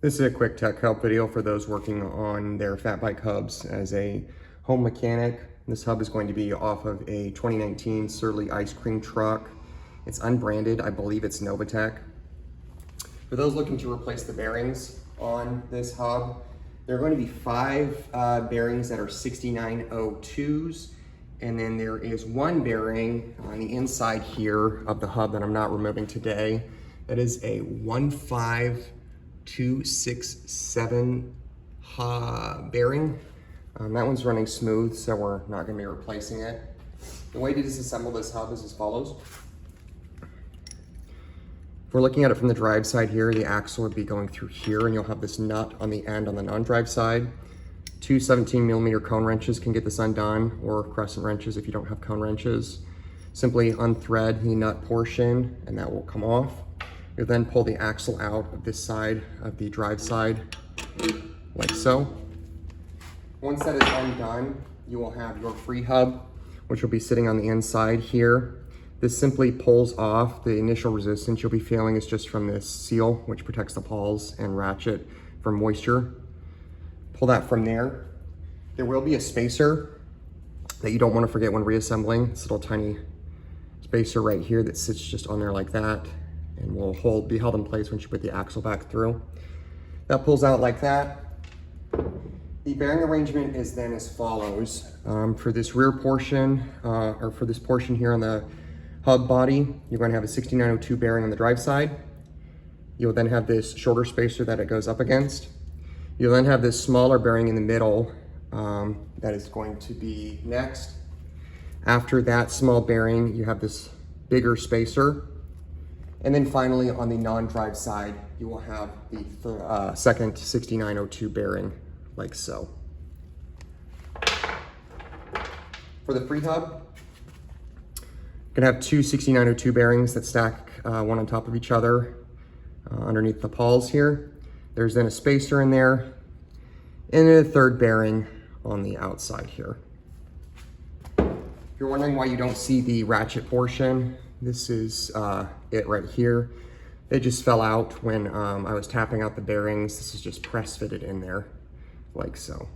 This is a quick tech help video for those working on their fat bike hubs. As a home mechanic, this hub is going to be off of a 2019 Surly ice cream truck. It's unbranded, I believe it's Novatec. For those looking to replace the bearings on this hub, there are going to be 5 bearings that are 6902s, and then there is one bearing on the inside here of the hub that I'm not removing today. That is a 15267 bearing. That one's running smooth, so we're not going to be replacing it. The way to disassemble this hub is as follows. If we're looking at it from the drive side here, the axle would be going through here, and you'll have this nut on the end on the non-drive side. 2 17mm cone wrenches can get this undone, or crescent wrenches if you don't have cone wrenches. Simply unthread the nut portion, and that will come off. You'll then pull the axle out of this side of the drive side, like so. Once that is undone, you will have your free hub, which will be sitting on the inside here. This simply pulls off. The initial resistance you'll be feeling is just from this seal, which protects the pawls and ratchet from moisture. Pull that from there. There will be a spacer that you don't want to forget when reassembling. This little tiny spacer right here that sits just on there like that, and will be held in place once you put the axle back through. That pulls out like that. The bearing arrangement is then as follows. For this rear portion, or for this portion here on the hub body, you're going to have a 6902 bearing on the drive side. You'll then have this shoulder spacer that it goes up against. You'll then have this smaller bearing in the middle that is going to be next. After that small bearing, you have this bigger spacer. And then finally, on the non-drive side, you will have the second 6902 bearing, like so. For the free hub, you're gonna have 2 6902 bearings that stack one on top of each other underneath the pawls here. There's then a spacer in there, and then a third bearing on the outside here. If you're wondering why you don't see the ratchet portion, this is it right here. It just fell out when I was tapping out the bearings. This is just press fitted in there, like so.